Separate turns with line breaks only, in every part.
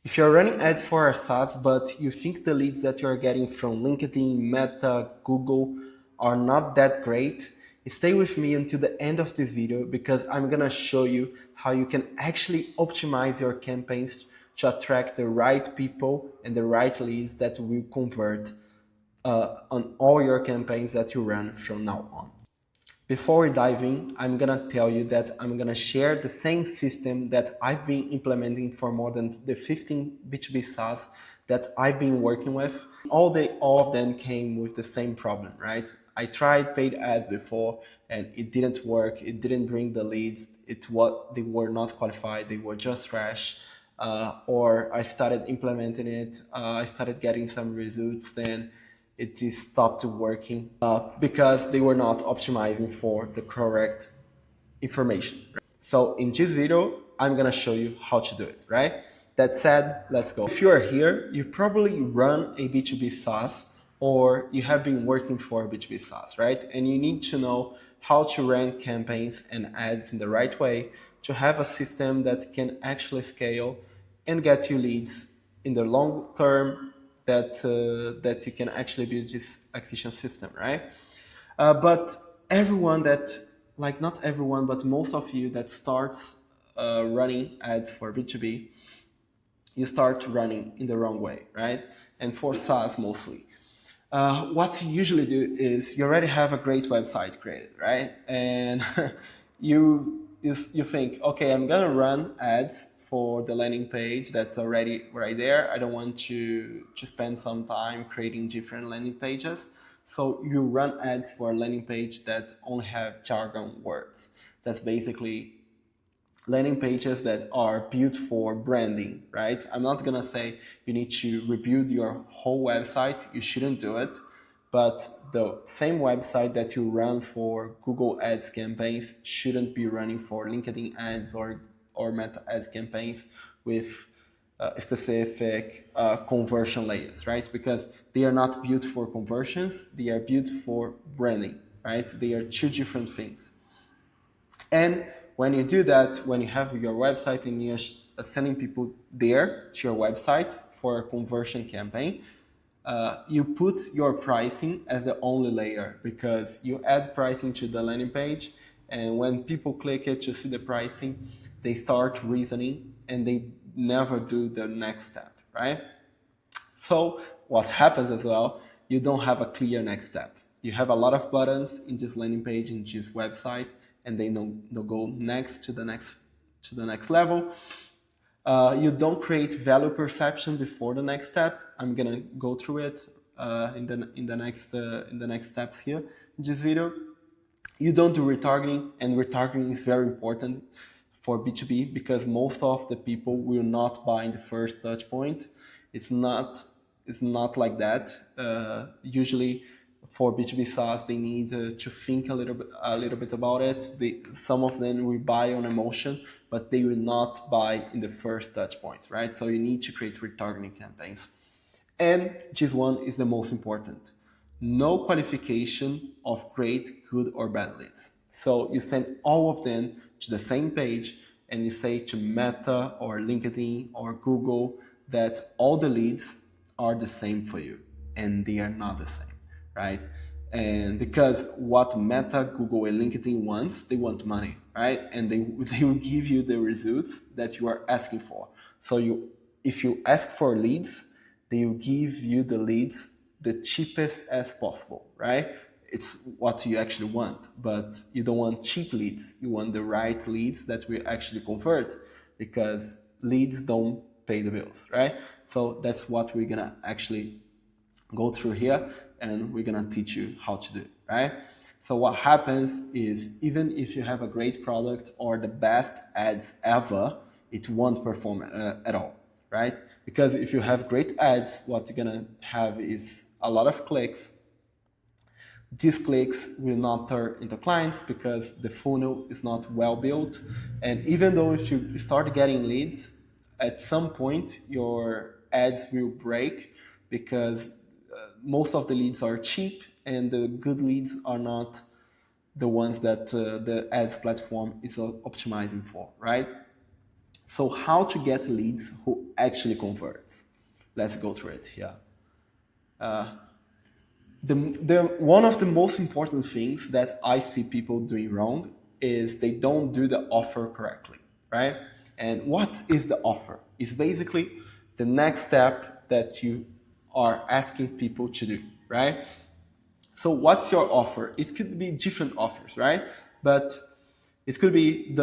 If you're running ads for a SaaS, but you think the leads that you're getting from LinkedIn, Meta, Google are not that great, stay with me until the end of this video because I'm gonna show you how you can actually optimize your campaigns to attract the right people and the right leads that will convert on all your campaigns that you run from now on. Before we dive in, I'm gonna tell you that I'm gonna share the same system that I've been implementing for more than the 15 B2B SaaS that I've been working with. All of them came with the same problem, right? I tried paid ads before and it didn't work. It didn't bring the leads. They were not qualified. They were just trash. Or I started implementing it. I started getting some results. Then it just stopped working because they were not optimizing for the correct information. So in this video, I'm gonna show you how to do it, right? That said, let's go. If you're here, you probably run a B2B SaaS or you have been working for a B2B SaaS, right? And you need to know how to rank campaigns and ads in the right way to have a system that can actually scale and get you leads in the long term that you can actually build this acquisition system, right? But everyone that, like not everyone, but most of you that starts running ads for B2B, you start running in the wrong way, right? And for SaaS mostly. What you usually do is you already have a great website created, right? And you think, okay, I'm gonna run ads for the landing page that's already right there. I don't want to spend some time creating different landing pages. So you run ads for a landing page that only have jargon words. That's basically landing pages that are built for branding, right? I'm not gonna say you need to rebuild your whole website. You shouldn't do it. But the same website that you run for Google Ads campaigns shouldn't be running for LinkedIn ads or Meta ads campaigns with specific conversion layers, right? Because they are not built for conversions, they are built for branding, right? They are two different things. And when you do that, when you have your website and you're sending people there to your website for a conversion campaign, you put your pricing as the only layer because you add pricing to the landing page, and when people click it to see the pricing, they start reasoning and they never do the next step, right? So what happens as well, you don't have a clear next step. You have a lot of buttons in this landing page, in this website, and they don't go next to the next level. You don't create value perception before the next step. I'm gonna go through it in the next steps here in this video. You don't do retargeting, and retargeting is very important for B2B because most of the people will not buy in the first touch point. It's not like that. Usually for B2B SaaS, they need to think a little bit about it. Some of them will buy on emotion, but they will not buy in the first touch point, right? So you need to create retargeting campaigns. And this one is the most important. No qualification of great, good, or bad leads. So you send all of them to the same page and you say to Meta or LinkedIn or Google that all the leads are the same for you, and they are not the same, right? And because what Meta, Google, and LinkedIn wants, they want money, right? And they will give you the results that you are asking for. So if you ask for leads, they will give you the leads the cheapest as possible, right? It's what you actually want, but you don't want cheap leads. You want the right leads that will actually convert because leads don't pay the bills, right? So that's what we're gonna actually go through here, and we're gonna teach you how to do it, right? So what happens is even if you have a great product or the best ads ever, it won't perform at all, right? Because if you have great ads, what you're gonna have is a lot of clicks. These clicks will not turn into clients because the funnel is not well built. And even though if you start getting leads, at some point your ads will break because most of the leads are cheap and the good leads are not the ones that the ads platform is optimizing for, right? So how to get leads who actually convert? Let's go through it here. One of the most important things that I see people doing wrong is they don't do the offer correctly, right? And what is the offer? It's basically the next step that you are asking people to do, right? So what's your offer? It could be different offers, right? But it could be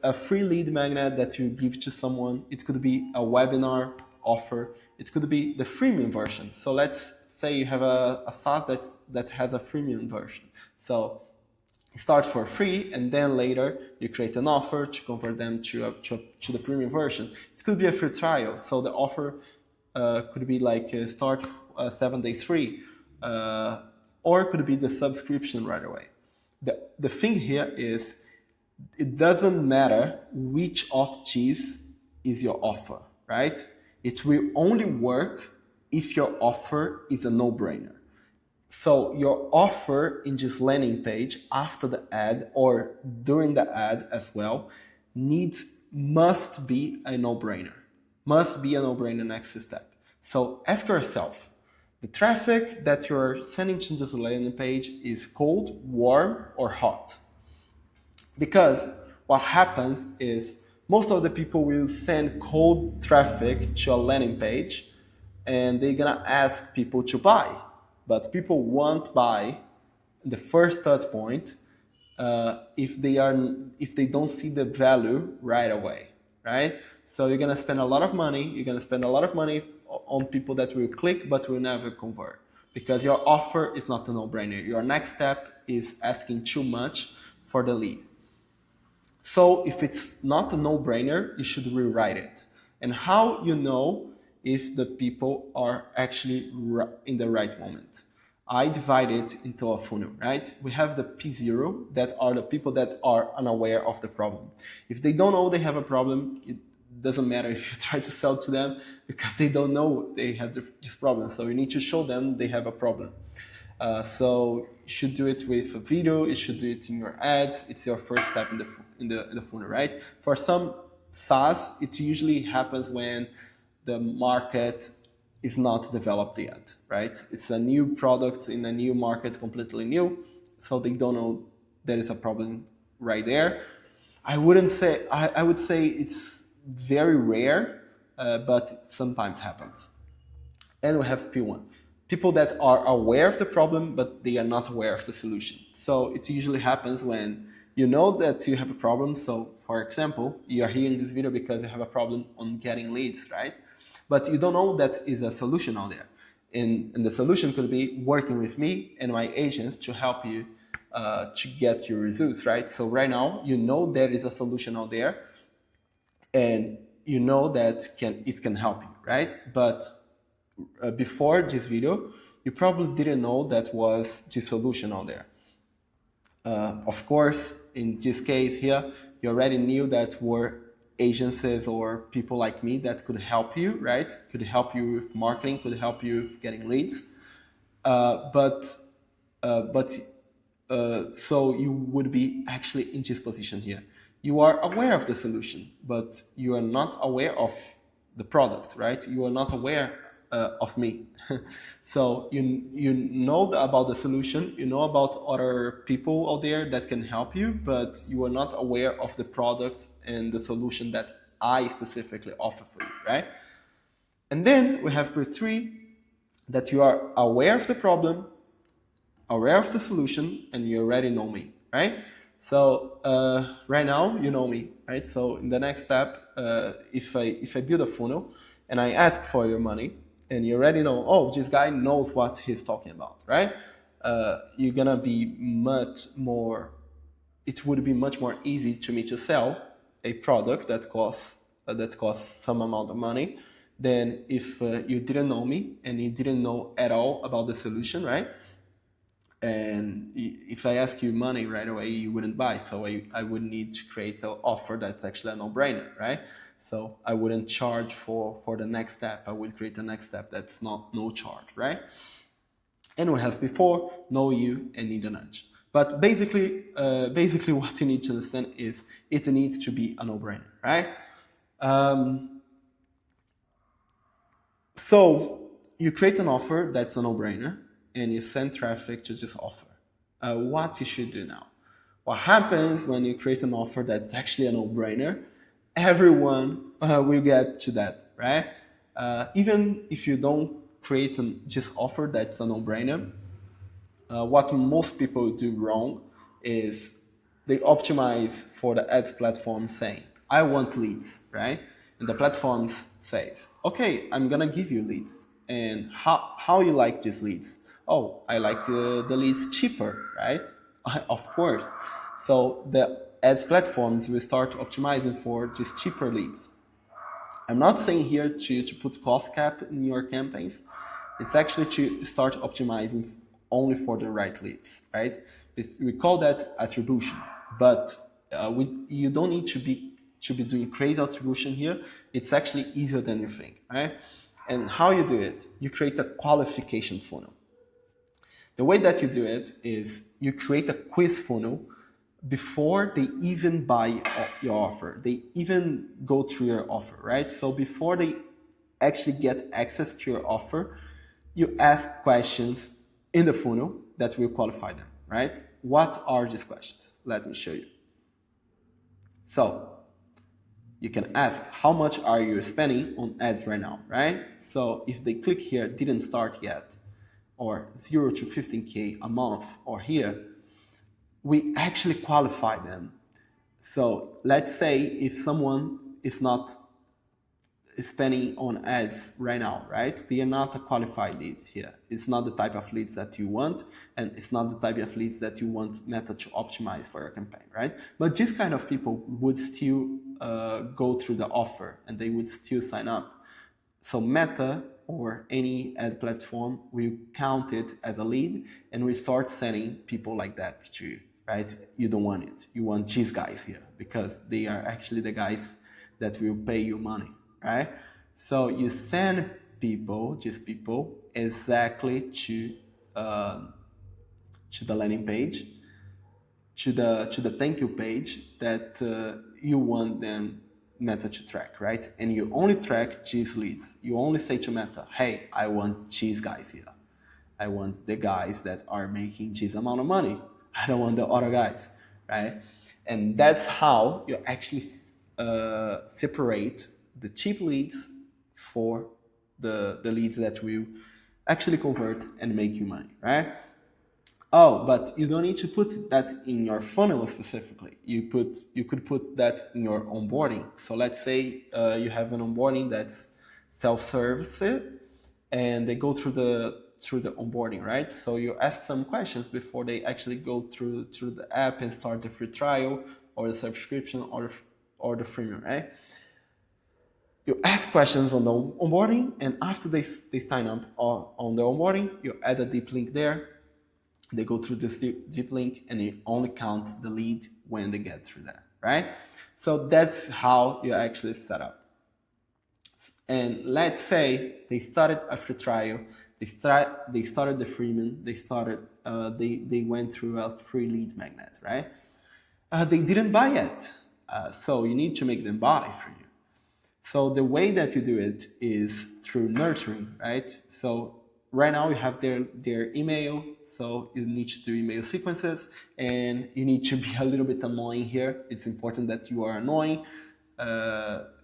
a free lead magnet that you give to someone. It could be a webinar offer. It could be the freemium version. So let's say you have a SaaS that has a freemium version. So start for free, and then later you create an offer to convert them to the premium version. It could be a free trial. So the offer could be like start 7 days free, or it could be the subscription right away. The thing here is, it doesn't matter which of these is your offer, right? It will only work if your offer is a no-brainer. So your offer in this landing page after the ad or during the ad as well must be a no-brainer. Must be a no-brainer next step. So ask yourself, the traffic that you're sending to this landing page is cold, warm, or hot? Because what happens is most of the people will send cold traffic to a landing page and they're gonna ask people to buy. But people won't buy the first touch point if they don't see the value right away, right? So you're gonna spend a lot of money. You're gonna spend a lot of money on people that will click but will never convert because your offer is not a no-brainer. Your next step is asking too much for the lead. So if it's not a no-brainer, you should rewrite it. And how you know if the people are actually in the right moment? I divide it into a funnel, right? We have the P0, that are the people that are unaware of the problem. If they don't know they have a problem, it doesn't matter if you try to sell to them because they don't know they have this problem. So you need to show them they have a problem. So you should do it with a video. You should do it in your ads. It's your first step in the funnel, right? For some SaaS, it usually happens when the market is not developed yet, right? It's a new product in a new market, completely new. So they don't know there is a problem right there. I would say it's very rare, but sometimes happens. And we have P1. People that are aware of the problem, but they are not aware of the solution. So it usually happens when you know that you have a problem. So for example, you are here in this video because you have a problem on getting leads, right? But you don't know that is a solution out there. And the solution could be working with me and my agents to help you to get your results, right? So right now, you know there is a solution out there and you know that it can help you, right? But before this video, you probably didn't know that was the solution out there. Of course, in this case here, you already knew that were agencies or people like me that could help you, right? Could help you with marketing, could help you with getting leads. So you would be actually in this position here. You are aware of the solution, but you are not aware of the product, right? You are not aware of me. So you know about the solution, you know about other people out there that can help you, but you are not aware of the product and the solution that I specifically offer for you, right? And then we have part 3, that you are aware of the problem, aware of the solution, and you already know me, right? So right now you know me, right? So in the next step, if I build a funnel and I ask for your money, and you already know, oh, this guy knows what he's talking about, right? You're gonna be it would be much more easy to me to sell a product that costs some amount of money than if you didn't know me and you didn't know at all about the solution, right? And if I ask you money right away, you wouldn't buy. So I would need to create an offer that's actually a no-brainer, right? So I wouldn't charge for the next step. I would create a next step that's no charge, right? And we have before, know you, and need a nudge. But basically what you need to understand is it needs to be a no-brainer, right? Um, so you create an offer that's a no-brainer, and you send traffic to this offer. What you should do now? What happens when you create an offer that's actually a no-brainer? Everyone will get to that, right? Even if you don't create just offer that's a no-brainer, what most people do wrong is they optimize for the ads platform saying, I want leads, right? And the platform says, okay, I'm gonna give you leads. And how you like these leads? Oh, I like the leads cheaper, right? Of course. So the ads platforms will start optimizing for just cheaper leads. I'm not saying here to put cost cap in your campaigns. It's actually to start optimizing only for the right leads, right? We call that attribution, but you don't need to be doing crazy attribution here. It's actually easier than you think, right? And how you do it? You create a qualification funnel. The way that you do it is you create a quiz funnel before they even buy your offer. They even go through your offer, right? So before they actually get access to your offer, you ask questions in the funnel that will qualify them, right? What are these questions? Let me show you. So you can ask, how much are you spending on ads right now, right? So if they click here, didn't start yet, or 0 to 15K a month, or here, we actually qualify them. So let's say if someone is not spending on ads right now, right? They are not a qualified lead here. It's not the type of leads that you want, and it's not the type of leads that you want Meta to optimize for your campaign, right? But these kind of people would still go through the offer, and they would still sign up. So Meta or any ad platform will count it as a lead, and we start sending people like that to you, right? You don't want it. You want these guys here because they are actually the guys that will pay you money, right? So you send people, just people, exactly to the landing page, to the thank you page that you want them Meta to track, right? And you only track these leads. You only say to Meta, hey, I want these guys here. I want the guys that are making this amount of money. I don't want the other guys, right? And that's how you actually separate the cheap leads for the leads that will actually convert and make you money, right? Oh, but you don't need to put that in your funnel specifically. You could put that in your onboarding. So let's say you have an onboarding that's self-service, and they go through the onboarding, right? So you ask some questions before they actually go through the app and start the free trial or the subscription or the freemium, right? You ask questions on the onboarding, and after they sign up on the onboarding, you add a deep link there. They go through this deep link, and you only count the lead when they get through that, right? So that's how you actually set up. And let's say they started a free trial, they started the freemium, they went through a free lead magnet, right? They didn't buy yet, so you need to make them buy for you. So the way that you do it is through nurturing, right? So right now you have their email, so you need to do email sequences, and you need to be a little bit annoying here. It's important that you are annoying.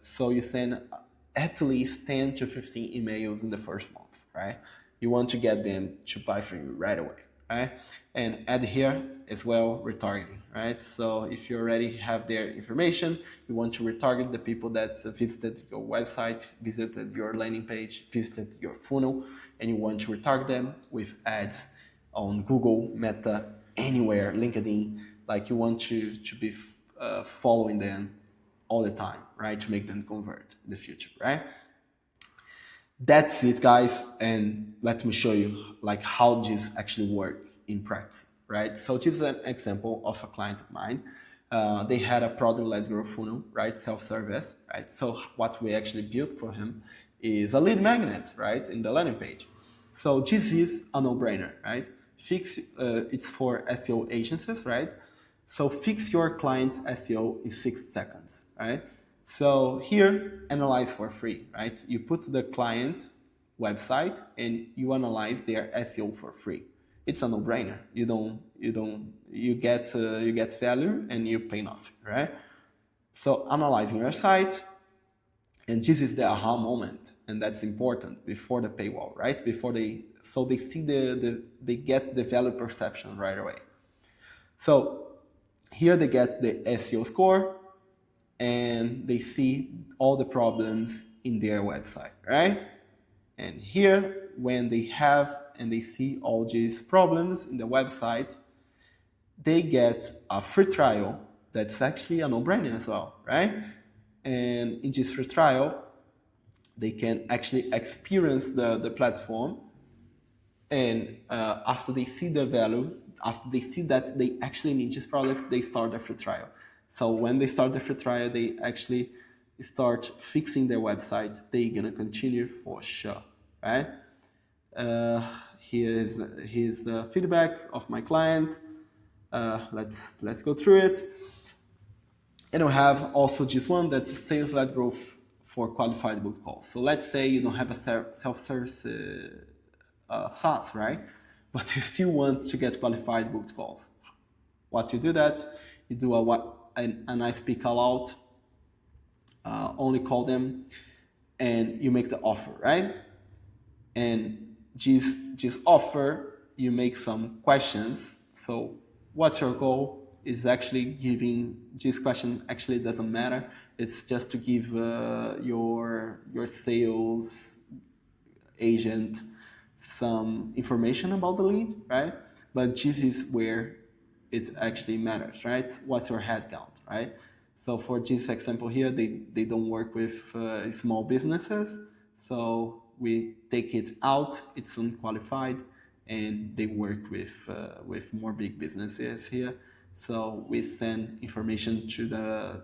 So you send at least 10 to 15 emails in the first month, right? You want to get them to buy from you right away, right? And add here as well retargeting, right? So if you already have their information, you want to retarget the people that visited your website, visited your landing page, visited your funnel, and you want to retarget them with ads on Google, Meta, anywhere, LinkedIn. Like you want to be following them all the time, right? To make them convert in the future, right? That's it, guys. And let me show you like how this actually work in practice, right? So this is an example of a client of mine. They had a product-led growth funnel, right? Self-service, right? So what we actually built for him is a lead magnet, right? In the landing page. So this is a no-brainer, right? It's for SEO agencies, right? So fix your client's SEO in 6 seconds, right? So here, analyze for free, right? You put the client website and you analyze their SEO for free. It's a no-brainer. You get value and you pay nothing, right? So analyzing your site, and this is the aha moment, and that's important before the paywall, right? So they see they get the value perception right away. So here they get the SEO score, and they see all the problems in their website, right? And here, when they have and they see all these problems in the website, they get a free trial that's actually a no-brainer as well, right? And in this free trial, they can actually experience the platform, and after they see the value, after they see that they actually need this product, they start the free trial. So when they start the free trial, they actually start fixing their website. They're gonna continue for sure, right? Here's the feedback of my client. Let's go through it. And we have also this one that's sales-led growth for qualified booked calls. So let's say you don't have a self-service SaaS, right? But you still want to get qualified booked calls. What you do that, you do a nice pick call out, only call them, and you make the offer, right? And this offer, you make some questions. So what's your goal? Is actually giving this question actually doesn't matter. It's just to give your sales agent some information about the lead, right? But this is where it actually matters, right? What's your headcount, right? So for this example here, they don't work with small businesses, so we take it out. It's unqualified, and they work with more big businesses here. So we send information to the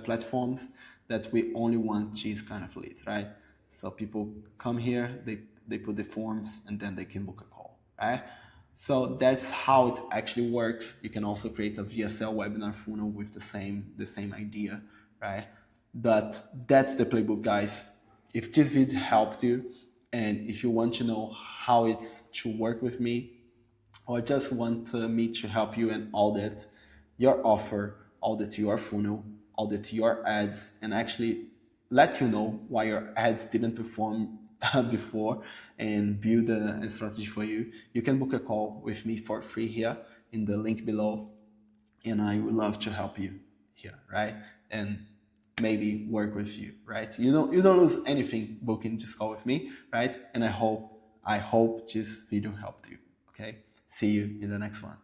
platforms that we only want these kind of leads, right? So people come here, they put the forms, and then they can book a call, right? So that's how it actually works. You can also create a VSL webinar funnel with the same idea, right? But that's the playbook, guys. If this video helped you, and if you want to know how it's to work with me, or just want me to help you and audit your offer, audit your funnel, audit your ads, and actually let you know why your ads didn't perform before, and build a strategy for you, you can book a call with me for free here in the link below, and I would love to help you here, right? And maybe work with you, right? You don't lose anything booking this call with me, right? And I hope this video helped you. Okay, see you in the next one.